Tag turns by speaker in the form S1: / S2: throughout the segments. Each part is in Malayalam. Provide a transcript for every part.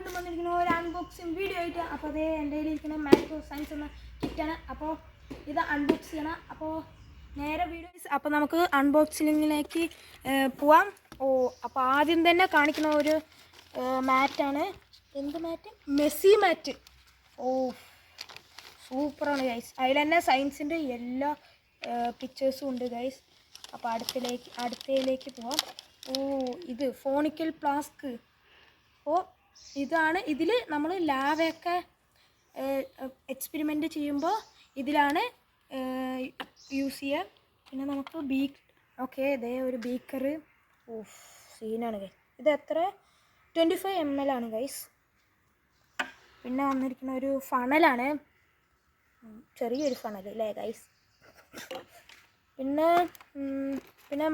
S1: വീണ്ടും വന്നിരിക്കുന്ന ഒരു അൺബോക്സിങ് വീഡിയോ ആയിട്ട്. അപ്പോൾ അതേ എൻ്റെ കയ്യിലിരിക്കുന്ന മാക്രോ സയൻസ് എന്ന കിറ്റാണ്. അപ്പോൾ ഇത് അൺബോക്സ് ചെയ്യണം. അപ്പോൾ നേരെ വീഡിയോ. അപ്പോൾ നമുക്ക് അൺബോക്സിങ്ങിലേക്ക് പോവാം. അപ്പോൾ ആദ്യം തന്നെ കാണിക്കുന്ന ഒരു മാറ്റാണ്. എന്ത് മാറ്റ്? മെസ്സി മാറ്റ്. സൂപ്പറാണ് ഗൈസ്. അതിൽ തന്നെ സയൻസിൻ്റെ എല്ലാ പിക്ചേഴ്സും ഉണ്ട് ഗൈസ്. അപ്പോൾ അടുത്തയിലേക്ക് പോവാം. ഇത് ഫോണിക്കൽ ഫ്ലാസ്ക്. ഇതാണ്. ഇതിൽ നമ്മൾ ലാവയൊക്കെ എക്സ്പെരിമെൻ്റ് ചെയ്യുമ്പോൾ ഇതിലാണ് യൂസ് ചെയ്യുക. പിന്നെ നമുക്ക് ഇതേ ഒരു ബീക്കർ. സീനാണ് ഗൈസ്. ഇത് എത്ര? 25 ml ആണ് ഗൈസ്. പിന്നെ വന്നിരിക്കുന്ന ഒരു ഫണലാണ്, ചെറിയൊരു ഫണൽ അല്ലേ ഗൈസ്. പിന്നെ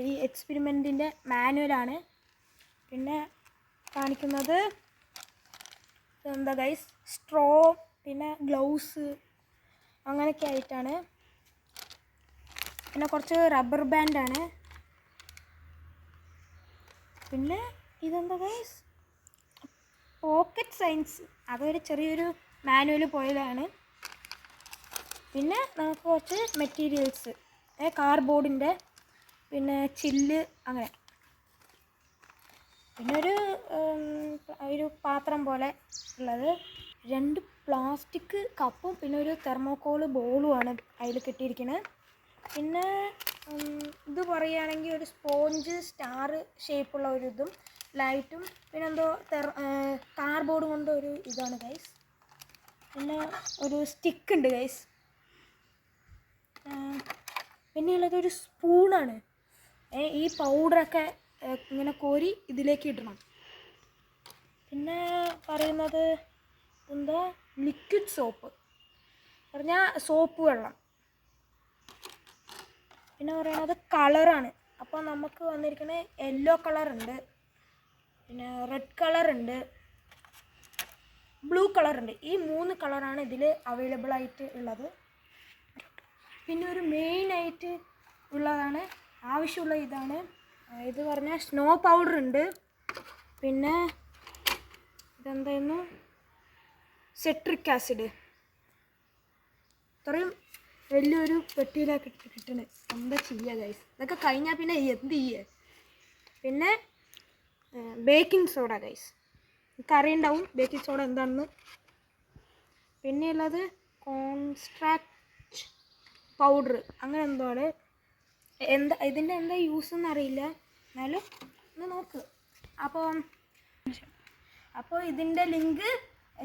S1: ഈ എക്സ്പെരിമെൻറ്റിൻ്റെ മാനുവലാണ്. പിന്നെ കാണിക്കുന്നത് എന്താ ഗൈസ്? സ്ട്രോ, പിന്നെ ഗ്ലൗസ്, അങ്ങനെയൊക്കെ ആയിട്ടാണ്. പിന്നെ കുറച്ച് റബ്ബർ ബാൻഡാണ്. പിന്നെ ഇതെന്താ ഗൈസ്? Pocket science. അതൊരു ചെറിയൊരു മാനുവൽ പോയതാണ്. പിന്നെ നമുക്ക് കുറച്ച് മെറ്റീരിയൽസ്, കാർഡ്ബോർഡിൻ്റെ, പിന്നെ ചില്ല്, അങ്ങനെ. പിന്നെ ഒരു പാത്രം പോലെ ഉള്ളത്, 2 പ്ലാസ്റ്റിക് കപ്പും പിന്നെ ഒരു തെർമോക്കോൾ ബോളുമാണ് അതിൽ കിട്ടിയിരിക്കുന്നത്. പിന്നെ ഇത് പറയുകയാണെങ്കിൽ ഒരു സ്പോഞ്ച് സ്റ്റാർ ഷേപ്പുള്ള ഒരു ഇതും ലൈറ്റും, പിന്നെ എന്തോ കാർഡ്ബോർഡ് കൊണ്ട് ഒരു ഇതാണ് ഗൈസ്. പിന്നെ ഒരു സ്റ്റിക്ക് ഉണ്ട് ഗൈസ്. പിന്നെ ഉള്ളതൊരു സ്പൂണാണ്. ഈ പൗഡറൊക്കെ ഇങ്ങനെ കോരി ഇതിലേക്ക് ഇടണം. പിന്നെ പറയുന്നത് എന്താ? ലിക്വിഡ് സോപ്പ്, പറഞ്ഞാൽ സോപ്പ് വെള്ളം. പിന്നെ പറയുന്നത് കളറാണ്. അപ്പോൾ നമുക്ക് വന്നിരിക്കുന്നത് യെല്ലോ കളറുണ്ട്, പിന്നെ റെഡ് കളറുണ്ട്, ബ്ലൂ കളറുണ്ട്. ഈ 3 കളറാണ് ഇതിൽ അവൈലബിൾ ആയിട്ട് ഉള്ളത്. പിന്നെ ഒരു മെയിനായിട്ട് ഉള്ളതാണ്, ആവശ്യമുള്ള ഇതാണ്. ഇത് പറഞ്ഞാൽ സ്നോ പൗഡർ ഉണ്ട്. പിന്നെ ഇതെന്തായിരുന്നു? Citric acid. ഇത്രയും വലിയൊരു പെട്ടിയിലൊക്കെ കിട്ടണേ. എന്താ ചെയ്യുക ഗൈസ്? ഇതൊക്കെ കഴിഞ്ഞാൽ പിന്നെ എന്ത് ചെയ്യുക? പിന്നെ ബേക്കിംഗ് സോഡ ഗൈസ്. എനിക്കറിയുണ്ടാവും ബേക്കിംഗ് സോഡ എന്താണെന്ന്. പിന്നെ ഉള്ളത് കോൺസ്ട്രാക്ട് പൗഡർ, അങ്ങനെ എന്തോ ആണ്. ഇതിൻ്റെ എന്താ യൂസ് എന്നറിയില്ല, എന്നാലും ഒന്ന് നോക്ക്. അപ്പോൾ ഇതിൻ്റെ ലിങ്ക്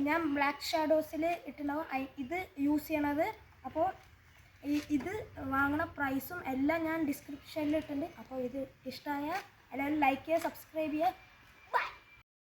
S1: ഞാൻ ബ്ലാക്ക് ഷാഡോസിൽ ഇട്ടുണ്ടാവും. ഇത് യൂസ് ചെയ്യണത്. അപ്പോൾ ഇത് വാങ്ങണ പ്രൈസും എല്ലാം ഞാൻ ഡിസ്ക്രിപ്ഷനിൽ ഇട്ടിട്ടുണ്ട്. അപ്പോൾ ഇത് ഇഷ്ടമായ എല്ലാവരും ലൈക്ക് ചെയ്യുക, സബ്സ്ക്രൈബ് ചെയ്യുക.